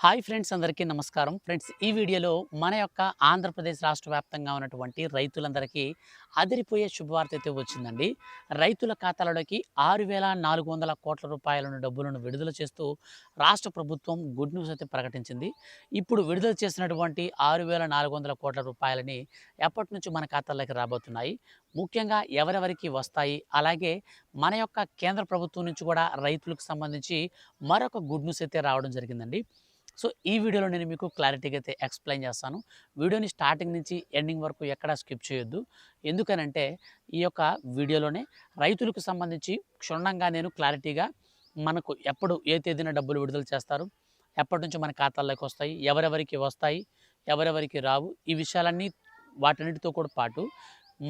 Hi friends, అందరికీ నమస్కారం. Friends, ఈ వీడియోలో మన యొక్క ఆంధ్రప్రదేశ్ రాష్ట్ర వ్యాప్తంగా ఉన్నటువంటి రైతులందరికీ అదిరిపోయే శుభవార్త అయితే వచ్చిందండి. రైతుల ఖాతాలలోకి 6,400 కోట్ల రూపాయలను డబ్బులను విడుదల చేస్తూ రాష్ట్ర ప్రభుత్వం గుడ్ న్యూస్ అయితే ప్రకటించింది. ఇప్పుడు విడుదల చేసినటువంటి 6,400 కోట్ల రూపాయలని ఎప్పటి నుంచి మన ఖాతాల్లోకి రాబోతున్నాయి, ముఖ్యంగా ఎవరెవరికి వస్తాయి, అలాగే మన యొక్క కేంద్ర ప్రభుత్వం నుంచి కూడా రైతులకు సంబంధించి మరొక గుడ్ న్యూస్ అయితే రావడం జరిగిందండి. సో, ఈ వీడియోలో నేను మీకు క్లారిటీగా అయితే ఎక్స్‌ప్లెయిన్ చేస్తాను. వీడియోని స్టార్టింగ్ నుంచి ఎండింగ్ వరకు ఎక్కడా స్కిప్ చేయొద్దు. ఎందుకనంటే, ఈ యొక్క వీడియోలోనే రైతులకు సంబంధించి క్షుణ్ణంగా నేను క్లారిటీగా మనకు ఎప్పుడు ఏ తేదీన డబ్బులు విడుదల చేస్తారు, ఎప్పటినుంచి మన ఖాతాల్లోకి వస్తాయి, ఎవరెవరికి వస్తాయి, ఎవరెవరికి రావు, ఈ విషయాలన్నీ వాటన్నిటితో కూడా పాటు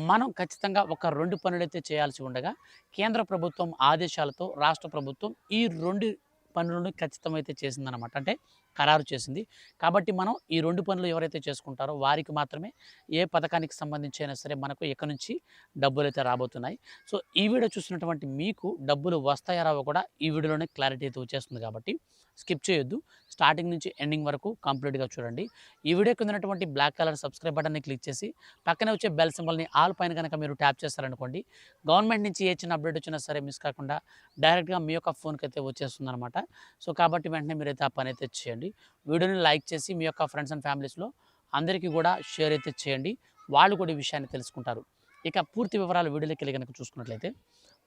మనం ఖచ్చితంగా ఒక 2 పనులైతే చేయాల్సి ఉండగా, కేంద్ర ప్రభుత్వం ఆదేశాలతో రాష్ట్ర ప్రభుత్వం ఈ 2 పనులను ఖచ్చితమైతే చేసిందనమాట. అంటే ఖరారు చేసింది. కాబట్టి మనం ఈ 2 పనులు ఎవరైతే చేసుకుంటారో వారికి మాత్రమే ఏ పథకానికి సంబంధించి అయినా సరే మనకు ఇక నుంచి డబ్బులైతే రాబోతున్నాయి. సో, ఈ వీడియో చూసినటువంటి మీకు డబ్బులు వస్తాయా రావో కూడా ఈ వీడియోలోనే క్లారిటీ అయితే వచ్చేస్తుంది కాబట్టి స్కిప్ చేయొద్దు. స్టార్టింగ్ నుంచి ఎండింగ్ వరకు కంప్లీట్‌గా చూడండి. ఈ వీడియో కింద ఉన్నటువంటి బ్లాక్ కలర్ సబ్స్క్రైబ్ బటన్‌ని క్లిక్ చేసి పక్కనే వచ్చే బెల్ సింబల్‌ని ఆల్ పైన గనక మీరు ట్యాప్ చేశారనుకోండి, గవర్నమెంట్ నుంచి ఏ చిన్న అప్డేట్ వచ్చినా సరే మిస్ కాకుండా డైరెక్ట్‌గా మీ యొక్క ఫోన్‌కైతే వచ్చేస్తుందనమాట. సో, కాబట్టి వెంటనే మీరైతే ఆ పనైతే చేయండి. వీడియోని లైక్ చేసి మీ యొక్క ఫ్రెండ్స్ అండ్ ఫ్యామిలీస్‌లో అందరికీ కూడా షేర్ అయితే చేయండి. వాళ్ళు కూడా ఈ విషయాన్ని తెలుసుకుంటారు. ఇక పూర్తి వివరాలు వీడియోలోకెళ్ళి గనక చూసుకున్నట్లయితే,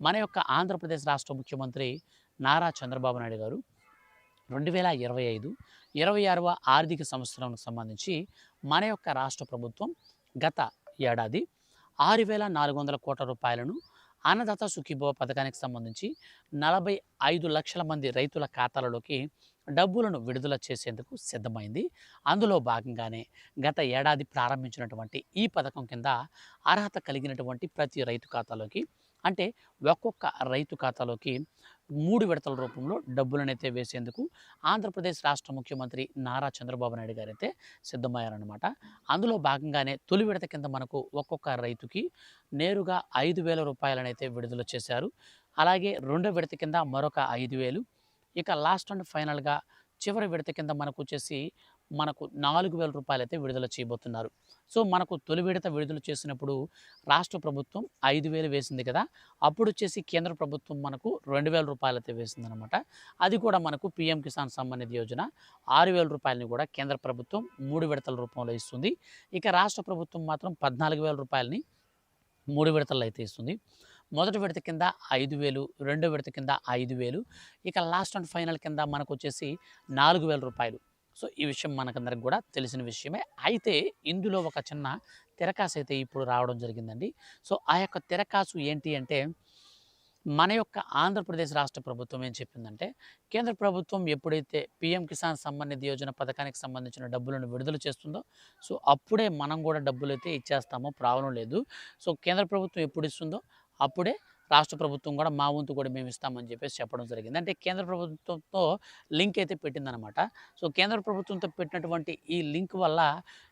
మన యొక్క ఆంధ్రప్రదేశ్ రాష్ట్ర ముఖ్యమంత్రి నారా చంద్రబాబు నాయుడు గారు 2025, 26వ ఆర్థిక సంవత్సరానికి సంబంధించి మన యొక్క రాష్ట్ర ప్రభుత్వం గత ఏడాది 6,400 కోట్ల రూపాయలను అన్నదాత సుఖీభవ పథకానికి సంబంధించి 45 లక్షల మంది రైతుల ఖాతాలలోకి డబ్బులను విడుదల చేసేందుకు సిద్ధమైంది. అందులో భాగంగానే గత ఏడాది ప్రారంభించినటువంటి ఈ పథకం కింద అర్హత కలిగినటువంటి ప్రతి రైతు ఖాతాలోకి, అంటే ఒక్కొక్క రైతు ఖాతాలోకి 3 విడతల రూపంలో డబ్బులనైతే వేసేందుకు ఆంధ్రప్రదేశ్ రాష్ట్ర ముఖ్యమంత్రి నారా చంద్రబాబు నాయుడు గారైతే సిద్ధమయ్యారనమాట. అందులో భాగంగానే తొలి విడత కింద మనకు ఒక్కొక్క రైతుకి నేరుగా 5,000 రూపాయలనైతే విడుదల చేశారు. అలాగే రెండో విడత కింద మరొక 5,000, ఇక లాస్ట్ అండ్ ఫైనల్‌గా చివరి విడత కింద మనకొచ్చేసి మనకు 4,000 రూపాయలైతే విడుదల చేయబోతున్నారు. సో, మనకు తొలి విడత విడుదల చేసినప్పుడు రాష్ట్ర ప్రభుత్వం 5,000 వేసింది కదా! అప్పుడొచ్చేసి కేంద్ర ప్రభుత్వం మనకు 2,000 రూపాయలైతే వేసిందనమాట. అది కూడా మనకు పీఎం కిసాన్ సమ్మాన్ నిధి యోజన 6,000 రూపాయలని కూడా కేంద్ర ప్రభుత్వం 3 విడతల రూపంలో ఇస్తుంది. ఇక రాష్ట్ర ప్రభుత్వం మాత్రం 14,000 రూపాయలని 3 విడతల్లో అయితే ఇస్తుంది. మొదటి విడత కింద 5,000, రెండో విడత కింద 5,000, ఇక లాస్ట్ అండ్ ఫైనల్ కింద మనకొచ్చేసి 4,000 రూపాయలు. సో, ఈ విషయం మనకందరికి కూడా తెలిసిన విషయమే. అయితే ఇందులో ఒక చిన్న తిరకాసు అయితే ఇప్పుడు రావడం జరిగిందండి. సో, ఆ యొక్క తిరకాసు ఏంటి అంటే, మన యొక్క ఆంధ్రప్రదేశ్ రాష్ట్ర ప్రభుత్వం ఏం చెప్పిందంటే, కేంద్ర ప్రభుత్వం ఎప్పుడైతే పీఎం కిసాన్ సమ్మాన్ నిధి యోజన పథకానికి సంబంధించిన డబ్బులను విడుదల చేస్తుందో, సో, అప్పుడే మనం కూడా డబ్బులైతే ఇచ్చేస్తాము, ప్రాబ్లం లేదు. సో, కేంద్ర ప్రభుత్వం ఎప్పుడు ఇస్తుందో అప్పుడే రాష్ట్ర ప్రభుత్వం కూడా మా వంతు కూడా మేము ఇస్తామని చెప్పేసి చెప్పడం జరిగింది. అంటే కేంద్ర ప్రభుత్వంతో లింక్ అయితే పెట్టిందనమాట. సో, కేంద్ర ప్రభుత్వంతో పెట్టినటువంటి ఈ లింక్ వల్ల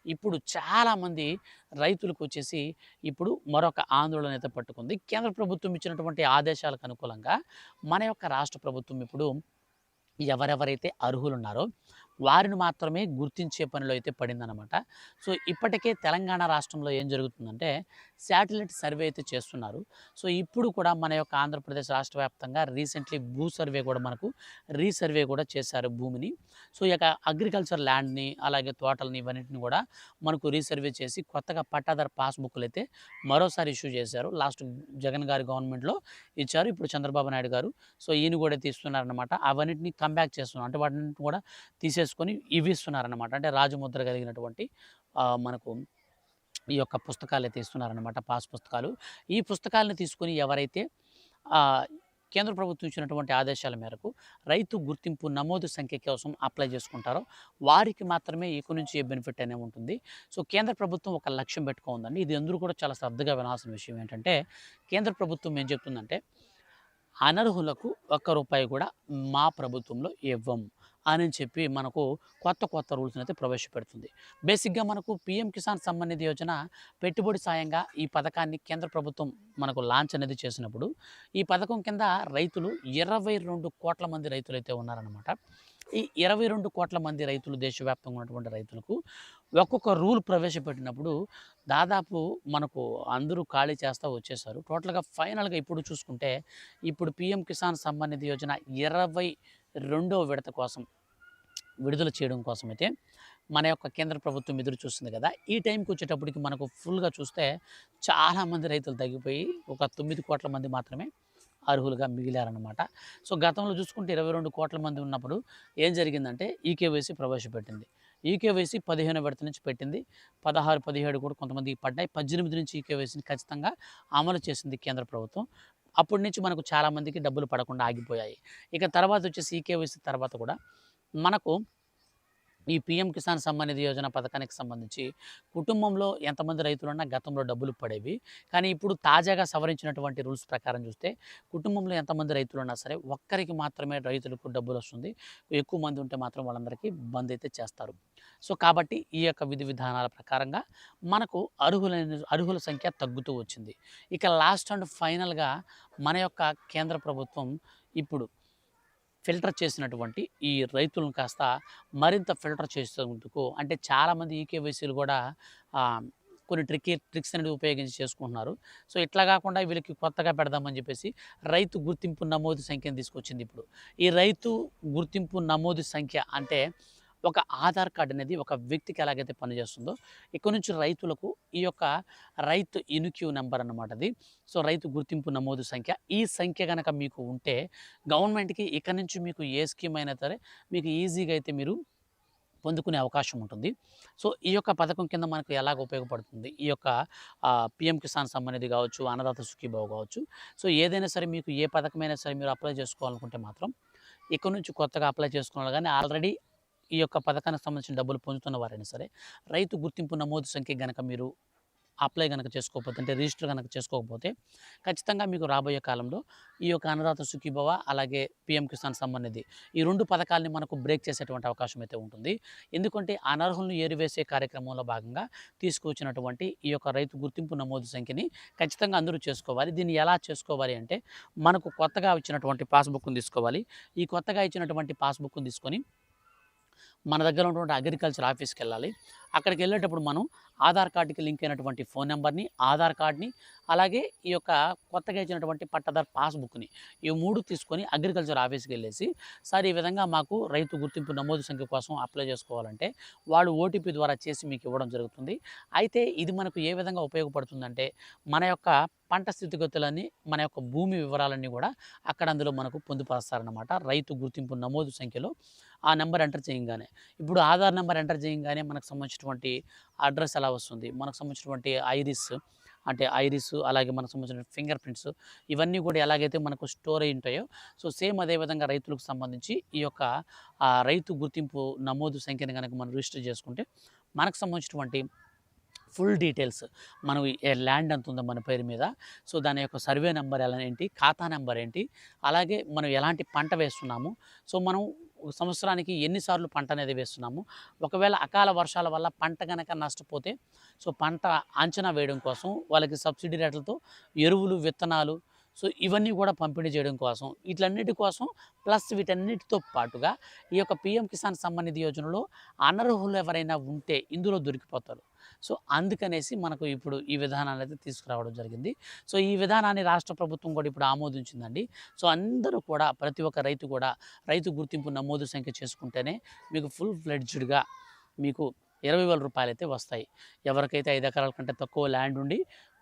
ఇప్పుడు చాలామంది రైతులకొచ్చేసి ఇప్పుడు మరొక ఆందోళన అయితే పట్టుకుంది. కేంద్ర ప్రభుత్వం ఇచ్చినటువంటి ఆదేశాలకు అనుకూలంగా మన యొక్క రాష్ట్ర ప్రభుత్వం ఇప్పుడు ఎవరెవరైతే అర్హులున్నారో వారిని మాత్రమే గుర్తించే పనిలో అయితే పడిందనమాట. సో, ఇప్పటికే తెలంగాణ రాష్ట్రంలో ఏం జరుగుతుందంటే శాటిలైట్ సర్వే అయితే చేస్తున్నారు. సో, ఇప్పుడు కూడా మన యొక్క ఆంధ్రప్రదేశ్ రాష్ట్ర వ్యాప్తంగా రీసెంట్లీ భూ సర్వే కూడా మనకు రీసర్వే కూడా చేశారు భూమిని. సో, ఇక అగ్రికల్చర్ ల్యాండ్‌ని, అలాగే తోటలని ఇవన్నిటిని కూడా మనకు రీసర్వే చేసి కొత్తగా పట్టాదారు పాస్‌బుక్‌లు అయితే మరోసారి ఇష్యూ చేశారు. లాస్ట్ జగన్ గారి గవర్నమెంట్‌లో ఇచ్చారు. ఇప్పుడు చంద్రబాబు నాయుడు గారు, సో, ఈయన కూడా తీస్తున్నారనమాట. అవన్నిటిని కమ్‌బ్యాక్ చేస్తున్నారు. అంటే వాటన్నిటిని కూడా తీసేసుకొని ఇవి ఇస్తున్నారనమాట. అంటే రాజముద్ర కలిగినటువంటి మనకు ఈ యొక్క పుస్తకాలైతే ఇస్తున్నారనమాట, పాస్ పుస్తకాలు. ఈ పుస్తకాలను తీసుకొని ఎవరైతే ఆహ్, కేంద్ర ప్రభుత్వం ఇచ్చినటువంటి ఆదేశాల మేరకు రైతు గుర్తింపు నమోదు సంఖ్య కోసం అప్లై చేసుకుంటారో వారికి మాత్రమే ఇక నుంచి ఏ బెనిఫిట్ అనేది ఉంటుంది. సో, కేంద్ర ప్రభుత్వం ఒక లక్ష్యం పెట్టుకుందండి. ఇది అందరూ కూడా చాలా శ్రద్ధగా వినాల్సిన విషయం ఏంటంటే, కేంద్ర ప్రభుత్వం ఏం చెప్తుందంటే, అనర్హులకు ఒక్క రూపాయి కూడా మా ప్రభుత్వంలో ఇవ్వం అని చెప్పి మనకు కొత్త రూల్స్‌ని అయితే ప్రవేశపెడుతుంది. బేసిక్‌గా మనకు పీఎం కిసాన్ సమ్మాన్ నిధి యోజన పెట్టుబడి సాయంగా ఈ పథకాన్ని కేంద్ర ప్రభుత్వం మనకు లాంచ్ అనేది చేసినప్పుడు, ఈ పథకం కింద రైతులు 22 కోట్ల మంది రైతులైతే ఉన్నారనమాట. ఈ 22,00,00,000 మంది రైతులు దేశవ్యాప్తంగా ఉన్నటువంటి రైతులకు ఒక్కొక్క రూల్ ప్రవేశపెట్టినప్పుడు దాదాపు మనకు అందరూ ఖాళీ చేస్తా వచ్చేసారు. టోటల్‌గా ఫైనల్‌గా ఇప్పుడు చూసుకుంటే ఇప్పుడు పీఎం కిసాన్ సమ్మాన్ నిధి యోజన 22వ విడత కోసం విడుదల చేయడం కోసమైతే మన యొక్క కేంద్ర ప్రభుత్వం ఎదురు చూస్తుంది కదా! ఈ టైంకి వచ్చేటప్పటికి మనకు ఫుల్‌గా చూస్తే చాలామంది రైతులు తగ్గిపోయి ఒక 9,00,00,000 మంది మాత్రమే అర్హులుగా మిగిలారనమాట. సో, గతంలో చూసుకుంటే 22,00,00,000 మంది ఉన్నప్పుడు ఏం జరిగిందంటే ఈకేవైసీ ప్రవేశపెట్టింది. ఈకేవైసీ 15 విడత నుంచి పెట్టింది. 16, 17 కూడా కొంతమందికి పడ్డాయి. 18 నుంచి ఈకేవైసీని ఖచ్చితంగా అమలు చేసింది కేంద్ర ప్రభుత్వం. అప్పటి నుంచి మనకు చాలామందికి డబ్బులు పడకుండా ఆగిపోయాయి. ఇక తర్వాత వచ్చేసి ఈకేవైసీ తర్వాత కూడా మనకు ఈ పీఎం కిసాన్ సమ్మాన్ నిధి యోజన పథకానికి సంబంధించి కుటుంబంలో ఎంతమంది రైతులున్నా గతంలో డబ్బులు పడేవి. కానీ ఇప్పుడు తాజాగా సవరించినటువంటి రూల్స్ ప్రకారం చూస్తే కుటుంబంలో ఎంతమంది రైతులున్నా సరే ఒక్కరికి మాత్రమే రైతులకు డబ్బులొస్తుంది. ఎక్కువ మంది ఉంటే మాత్రం వాళ్ళందరికీ బంద్ అయితే చేస్తారు. సో, కాబట్టి ఈ యొక్క విధి విధానాల ప్రకారంగా మనకు అర్హుల సంఖ్య తగ్గుతూ వచ్చింది. ఇక లాస్ట్ అండ్ ఫైనల్‌గా మన యొక్క కేంద్ర ప్రభుత్వం ఇప్పుడు ఫిల్టర్ చేసినటువంటి ఈ రైతులను కాస్త మరింత ఫిల్టర్ చేసేందుకు అంటే చాలామంది ఈకేవైసీలు కూడా కొన్ని ట్రిక్స్ అనేవి ఉపయోగించి చేసుకుంటున్నారు. సో, ఇట్లా కాకుండా వీళ్ళకి కొత్తగా పెడదామని చెప్పేసి రైతు గుర్తింపు నమోదు సంఖ్యను తీసుకొచ్చింది ఇప్పుడు. ఈ రైతు గుర్తింపు నమోదు సంఖ్య అంటే ఒక ఆధార్ కార్డ్ అనేది ఒక వ్యక్తికి ఎలాగైతే పనిచేస్తుందో ఇక్కడి నుంచి రైతులకు ఈ యొక్క రైతు ఇన్క్యూ నెంబర్ అన్నమాట అది. సో, రైతు గుర్తింపు నమోదు సంఖ్య. ఈ సంఖ్య గనక మీకు ఉంటే గవర్నమెంట్‌కి ఇక నుంచి మీకు ఏ స్కీమ్ అయినా సరే మీకు ఈజీగా అయితే మీరు పొందుకునే అవకాశం ఉంటుంది. సో, ఈ యొక్క పథకం కింద మనకు ఎలాగ ఉపయోగపడుతుంది? ఈ యొక్క పీఎం కిసాన్ సమ్మాన్ నిధి కావచ్చు, అన్నదాత సుఖీభవ కావచ్చు. సో, ఏదైనా సరే మీకు ఏ పథకమైనా సరే మీరు అప్లై చేసుకోవాలనుకుంటే మాత్రం ఇక్కడి నుంచి కొత్తగా అప్లై చేసుకున్నారు కానీ ఆల్రెడీ ఈ యొక్క పథకానికి సంబంధించిన డబ్బులు పొందుతున్న వారైనా సరే రైతు గుర్తింపు నమోదు సంఖ్య గనక మీరు అప్లై గనక చేసుకోకపోతే అంటే రిజిస్టర్ గనక చేసుకోకపోతే ఖచ్చితంగా మీకు రాబోయే కాలంలో ఈ యొక్క అన్నదాత సుఖీభవ అలాగే పీఎం కిసాన్ సమ్మాన్ నిధి ఈ 2 పథకాలని మనకు బ్రేక్ చేసేటువంటి అవకాశం అయితే ఉంటుంది. ఎందుకంటే అనర్హులను ఏరివేసే కార్యక్రమంలో భాగంగా తీసుకొచ్చినటువంటి ఈ యొక్క రైతు గుర్తింపు నమోదు సంఖ్యని ఖచ్చితంగా అందరూ చేసుకోవాలి. దీన్ని ఎలా చేసుకోవాలి అంటే మనకు కొత్తగా ఇచ్చినటువంటి పాస్‌బుక్‌ని తీసుకోవాలి. ఈ కొత్తగా ఇచ్చినటువంటి పాస్‌బుక్‌ని తీసుకొని మన దగ్గర ఉన్నటువంటి అగ్రికల్చర్ ఆఫీస్‌కెళ్ళాలి. అక్కడికెళ్ళేటప్పుడు మనం ఆధార్ కార్డ్‌కి లింక్ అయినటువంటి ఫోన్ నంబర్‌ని, ఆధార్ కార్డ్‌ని, అలాగే ఈ యొక్క కొత్తగా ఇచ్చినటువంటి పట్టాదారు పాస్‌బుక్‌ని ఈ 3 తీసుకొని అగ్రికల్చర్ ఆఫీస్‌కెళ్ళేసి, సార్ ఈ విధంగా మాకు రైతు గుర్తింపు నమోదు సంఖ్య కోసం అప్లై చేసుకోవాలంటే వాళ్ళు ఓటీపీ ద్వారా చేసి మీకు ఇవ్వడం జరుగుతుంది. అయితే ఇది మనకు ఏ విధంగా ఉపయోగపడుతుందంటే మన యొక్క పంట స్థితిగతులన్నీ, మన యొక్క భూమి వివరాలన్నీ కూడా అక్కడ అందులో మనకు పొందుపరుస్తారనమాట. రైతు గుర్తింపు నమోదు సంఖ్యలో ఆ నెంబర్ ఎంటర్ చేయంగానే. ఇప్పుడు ఆధార్ నెంబర్ ఎంటర్ చేయంగానే మనకు సంబంధించినటువంటి అడ్రస్ ఎలా వస్తుంది, మనకు సంబంధించినటువంటి ఐరిస్ అలాగే మనకు సంబంధించిన ఫింగర్ ప్రింట్స్ ఇవన్నీ కూడా ఎలాగైతే మనకు స్టోర్ అయి ఉంటాయో సో సేమ్ అదే విధంగా రైతులకు సంబంధించి ఈ యొక్క రైతు గుర్తింపు నమోదు సంఖ్యను కనుక మనం రిజిస్టర్ చేసుకుంటే మనకు సంబంధించినటువంటి ఫుల్ డీటెయిల్స్ మనం ల్యాండ్ ఎంత ఉందో మన పేరు మీద, సో దాని యొక్క సర్వే నెంబర్ ఎలా ఏంటి, ఖాతా నెంబర్ ఏంటి, అలాగే మనం ఎలాంటి పంట వేస్తున్నాము, సో మనం సంవత్సరానికి ఎన్నిసార్లు పంట అనేది వేస్తున్నాము, ఒకవేళ అకాల వర్షాల వల్ల పంట కనుక నష్టపోతే సో పంట అంచనా వేయడం కోసం వాళ్ళకి సబ్సిడీ రేట్లతో ఎరువులు, విత్తనాలు సో ఇవన్నీ కూడా పంపిణీ చేయడం కోసం వీటన్నిటి కోసం ప్లస్ వీటన్నిటితో పాటుగా ఈ యొక్క పీఎం కిసాన్ సమ్మాన్ నిధి యోజనలో అనర్హులు ఎవరైనా ఉంటే ఇందులో దొరికిపోతారు. సో అందుకనేసి మనకు ఇప్పుడు ఈ విధానాన్ని అయితే తీసుకురావడం జరిగింది. సో ఈ విధానాన్ని రాష్ట్ర ప్రభుత్వం కూడా ఇప్పుడు ఆమోదించిందండి. సో అందరూ కూడా ప్రతి ఒక్క రైతు కూడా రైతు గుర్తింపు నమోదు సంఖ్య చేసుకుంటేనే మీకు ఫుల్ ఫ్లెడ్జ్డ్‌గా మీకు 20,000 రూపాయలైతే వస్తాయి. ఎవరికైతే 5 ఎకరాల కంటే తక్కువ ల్యాండ్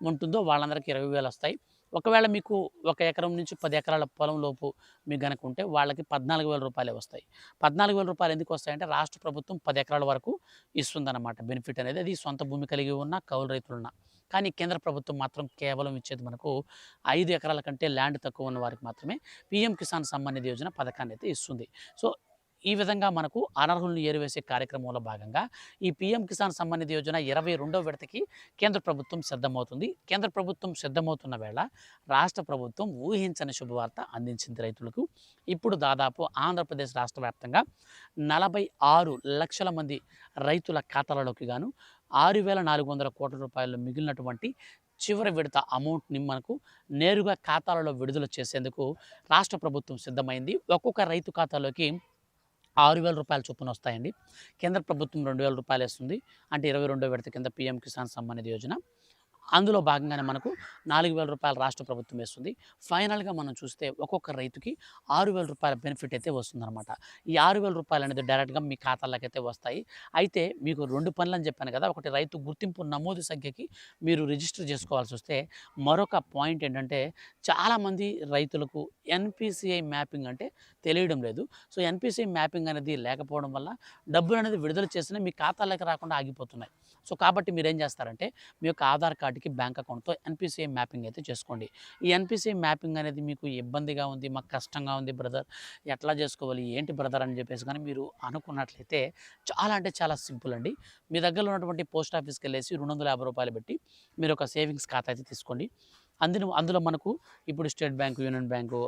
ఉంటుందో వాళ్ళందరికీ 20,000 వస్తాయి. ఒకవేళ మీకు 1 ఎకరం నుంచి 10 ఎకరాల పొలం లోపు మీకు గనక ఉంటే వాళ్ళకి 14,000 రూపాయలే వస్తాయి. 14,000 రూపాయలు ఎందుకు వస్తాయంటే రాష్ట్ర ప్రభుత్వం 10 ఎకరాల వరకు ఇస్తుందన్నమాట బెనిఫిట్ అనేది. అది సొంత భూమి కలిగి ఉన్న కౌలు రైతులున్న. కానీ కేంద్ర ప్రభుత్వం మాత్రం కేవలం ఇచ్చేది మనకు 5 ఎకరాల కంటే ల్యాండ్ తక్కువ ఉన్న వారికి మాత్రమే పీఎం కిసాన్ సమ్మాన్ నిధి యోజన పథకాన్ని అయితే ఇస్తుంది. సో ఈ విధంగా మనకు అనర్హులను ఏరివేసే కార్యక్రమంలో భాగంగా ఈ పీఎం కిసాన్ సమ్మాన్ నిధి యోజన 22వ విడతకి కేంద్ర ప్రభుత్వం సిద్ధమవుతుంది. కేంద్ర ప్రభుత్వం సిద్ధమవుతున్న వేళ రాష్ట్ర ప్రభుత్వం ఊహించని శుభవార్త అందించింది రైతులకు. ఇప్పుడు దాదాపు ఆంధ్రప్రదేశ్ రాష్ట్ర వ్యాప్తంగా 46 లక్షల మంది రైతుల ఖాతాలలోకి గాను 6,400 కోట్ల రూపాయలు మిగిలినటువంటి చివరి విడత అమౌంట్‌ని మనకు నేరుగా ఖాతాలలో విడుదల చేసేందుకు రాష్ట్ర ప్రభుత్వం సిద్ధమైంది. ఒక్కొక్క రైతు ఖాతాలోకి రూ. 6,000 చొప్పున వస్తాయండి. కేంద్ర ప్రభుత్వం రూ. 2,000 ఇస్తుంది. అంటే 22వ విడత కింద పీఎం కిసాన్ సమ్మాన్ నిధి యోజన. అందులో భాగంగానే మనకు రూ. 4,000 రాష్ట్ర ప్రభుత్వం వేస్తుంది. ఫైనల్‌గా మనం చూస్తే ఒక్కొక్క రైతుకి రూ. 6,000 బెనిఫిట్ అయితే వస్తుందనమాట. ఈ రూ. 6,000 అనేది డైరెక్ట్‌గా మీ ఖాతాల్లోకైతే వస్తాయి. అయితే మీకు 2 పనులని చెప్పాను కదా! ఒకటి రైతు గుర్తింపు నమోదు సంఖ్యకి మీరు రిజిస్టర్ చేసుకోవాల్సొస్తే, మరొక పాయింట్ ఏంటంటే చాలామంది రైతులకు ఎన్‌పీసీఐ మ్యాపింగ్ అంటే తెలియడం లేదు. సో, ఎన్‌పీసీఐ మ్యాపింగ్ అనేది లేకపోవడం వల్ల డబ్బులనేది విడుదల చేసినా మీ ఖాతాలోకి రాకుండా ఆగిపోతున్నాయి. సో, కాబట్టి మీరేం చేస్తారంటే మీ యొక్క ఆధార్ కార్డ్‌కి బ్యాంక్ అకౌంట్‌తో ఎన్‌పీసీఐ మ్యాపింగ్ అయితే చేసుకోండి. ఈ ఎన్‌పీసీఐ మ్యాపింగ్ అనేది మీకు ఇబ్బందిగా ఉంది, మాకు కష్టంగా ఉంది బ్రదర్, ఎట్లా చేసుకోవాలి, ఏంటి బ్రదర్ అని చెప్పేసి కానీ మీరు అనుకున్నట్లయితే చాలా అంటే చాలా సింపుల్ అండి. మీ దగ్గరలో ఉన్నటువంటి పోస్ట్ ఆఫీస్‌కెళ్ళేసి రూ. 250 పెట్టి మీరు ఒక సేవింగ్స్ ఖాతా అయితే తీసుకోండి. అందులో మనకు ఇప్పుడు స్టేట్ బ్యాంక్, యూనియన్ బ్యాంకు,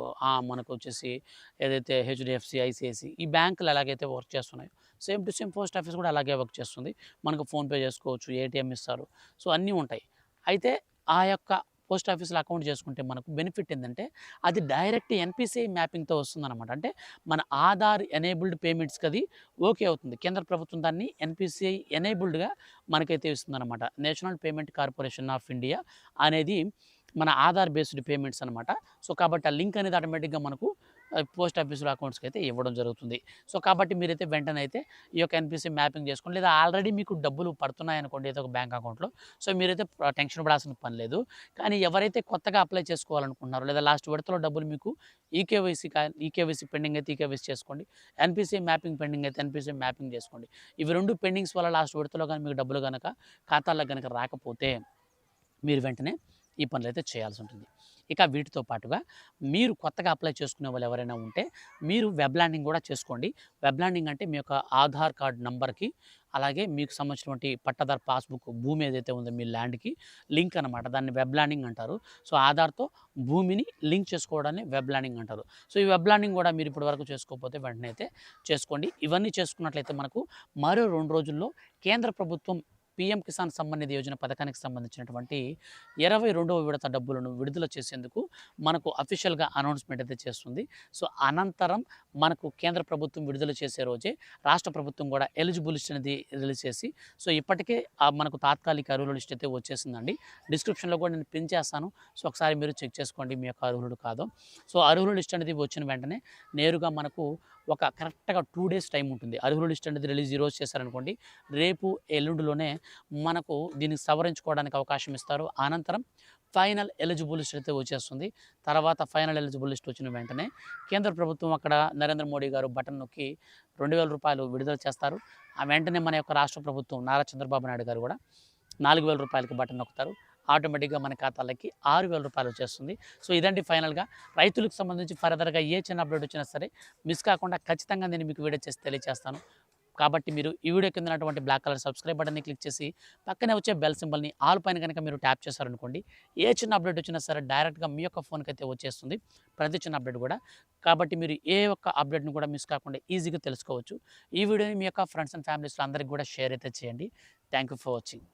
మనకు వచ్చేసి ఏదైతే హెచ్‌డీఎఫ్‌సీ, ఐసీఐసీ ఈ బ్యాంకులు ఎలాగైతే వర్క్ చేస్తున్నాయో same to same post office కూడా అలాగే వర్క్ చేస్తుంది. మనకు ఫోన్‌పే చేసుకోవచ్చు, ఏటీఎం ఇస్తారు. సో, అన్నీ ఉంటాయి. అయితే ఆ యొక్క పోస్ట్ ఆఫీస్‌లో అకౌంట్ చేసుకుంటే మనకు బెనిఫిట్ ఏందంటే అది డైరెక్ట్ ఎన్‌పీసీఐ మ్యాపింగ్‌తో వస్తుందనమాట. అంటే మన ఆధార్ ఎనేబుల్డ్ పేమెంట్స్‌కి అది ఓకే అవుతుంది. కేంద్ర ప్రభుత్వం దాన్ని ఎన్‌పీసీఐ ఎనేబుల్డ్‌గా మనకైతే ఇస్తుందనమాట. National Payment Corporation of India అనేది మన ఆధార్ బేస్డ్ పేమెంట్స్ అనమాట. సో, కాబట్టి ఆ లింక్ అనేది ఆటోమేటిక్‌గా మనకు పోస్ట్ ఆఫీస్‌లో అకౌంట్స్‌కి అయితే ఇవ్వడం జరుగుతుంది. సో, కాబట్టి మీరైతే వెంటనే అయితే ఈ యొక్క ఎన్‌పీసీ మ్యాపింగ్ చేసుకోండి. లేదా ఆల్రెడీ మీకు డబ్బులు పడుతున్నాయనుకోండి ఏదో ఒక బ్యాంక్ అకౌంట్‌లో. సో, మీరైతే టెన్షన్ పడాల్సిన పని లేదు. కానీ ఎవరైతే కొత్తగా అప్లై చేసుకోవాలనుకుంటున్నారో లేదా లాస్ట్ విడతలో డబ్బులు మీకు ఈకేవైసీ పెండింగ్ అయితే ఈకేవైసీ చేసుకోండి. ఎన్‌పీసీ మ్యాపింగ్ పెండింగ్ అయితే ఎన్‌పీసీ మ్యాపింగ్ చేసుకోండి. ఇవి 2 పెండింగ్స్ వల్ల లాస్ట్ విడతలో గాని మీకు డబ్బులు గనక ఖాతాల్లో గనక రాకపోతే మీరు వెంటనే ఈ పనులైతే చేయాల్సి ఉంటుంది. ఇక వీటితో పాటుగా మీరు కొత్తగా అప్లై చేసుకునే వాళ్ళు ఎవరైనా ఉంటే మీరు వెబ్ ల్యాండింగ్ కూడా చేసుకోండి. వెబ్ ల్యాండింగ్ అంటే మీ యొక్క ఆధార్ కార్డ్ నంబర్‌కి అలాగే మీకు సంబంధించినటువంటి పట్టాదారు పాస్‌బుక్ భూమి ఏదైతే ఉందో మీ ల్యాండ్‌కి లింక్ అనమాట. దాన్ని వెబ్ ల్యాండింగ్ అంటారు. సో, ఆధార్‌తో భూమిని లింక్ చేసుకోవడాన్ని వెబ్ ల్యాండింగ్ అంటారు. సో, ఈ వెబ్ ల్యాండింగ్ కూడా మీరు ఇప్పటి వరకు చేసుకోకపోతే వెంటనే అయితే చేసుకోండి. ఇవన్నీ చేసుకున్నట్లయితే మనకు మరో 2 రోజుల్లో కేంద్ర ప్రభుత్వం పీఎం కిసాన్ సమ్మాన్ నిధి యోజన పథకానికి సంబంధించినటువంటి 22వ విడత డబ్బులను విడుదల చేసేందుకు మనకు అఫీషియల్‌గా అనౌన్స్‌మెంట్ అయితే చేస్తుంది. సో, అనంతరం మనకు కేంద్ర ప్రభుత్వం విడుదల చేసే రోజే రాష్ట్ర ప్రభుత్వం కూడా ఎలిజిబుల్ లిస్ట్ అనేది రిలీజ్ చేసి సో, ఇప్పటికే మనకు తాత్కాలిక అర్హుల లిస్ట్ అయితే వచ్చేసిందండి. డిస్క్రిప్షన్‌లో కూడా నేను పిన్ చేస్తాను. సో, ఒకసారి మీరు చెక్ చేసుకోండి మీ యొక్క అర్హులు కాదో. సో, అర్హుల లిస్ట్ అనేది వచ్చిన వెంటనే నేరుగా మనకు ఒక కరెక్ట్‌గా 2 డేస్ టైం ఉంటుంది. అర్హుల లిస్ట్ అనేది రిలీజ్ ఈరోజు చేశారనుకోండి, రేపు ఎల్లుండిలోనే మనకు దీన్ని సవరించుకోవడానికి అవకాశం ఇస్తారు. అనంతరం ఫైనల్ ఎలిజిబుల్ లిస్ట్ అయితే వచ్చేస్తుంది. తర్వాత ఫైనల్ ఎలిజిబుల్ లిస్ట్ వచ్చిన వెంటనే కేంద్ర ప్రభుత్వం అక్కడ నరేంద్ర మోడీ గారు బటన్ నొక్కి రూ. 2,000 విడుదల చేస్తారు. ఆ వెంటనే మన యొక్క రాష్ట్ర ప్రభుత్వం నారా చంద్రబాబు నాయుడు గారు కూడా రూ. 4,000కి బటన్ నొక్కుతారు. ఆటోమేటిక్‌గా మన ఖాతాలకి రూ. 6,000 వచ్చేస్తుంది. సో, ఇదండి ఫైనల్‌గా రైతులకు సంబంధించి ఫర్దర్‌గా ఏ చిన్న అప్డేట్ వచ్చినా సరే మిస్ కాకుండా ఖచ్చితంగా నేను మీకు వీడియో చేసి తెలియజేస్తాను. కాబట్టి మీరు ఈ వీడియో కింద ఉన్నటువంటి బ్లాక్ కలర్ సబ్స్క్రైబ్ బటన్‌ని క్లిక్ చేసి పక్కనే వచ్చే బెల్ సింబల్‌ని ఆల్ పైన గనుక మీరు ట్యాప్ చేశారనుకోండి, ఏ చిన్న అప్డేట్ వచ్చినా సరే డైరెక్ట్‌గా మీ యొక్క ఫోన్‌కైతే వచ్చేస్తుంది. ప్రతి చిన్న అప్డేట్ కూడా. కాబట్టి మీరు ఏ ఒక్క అప్డేట్‌ని కూడా మిస్ కాకుండా ఈజీగా తెలుసుకోవచ్చు. ఈ వీడియోని మీ యొక్క ఫ్రెండ్స్ అండ్ ఫ్యామిలీస్‌లో అందరికి కూడా షేర్ అయితే చేయండి. Thank you for watching.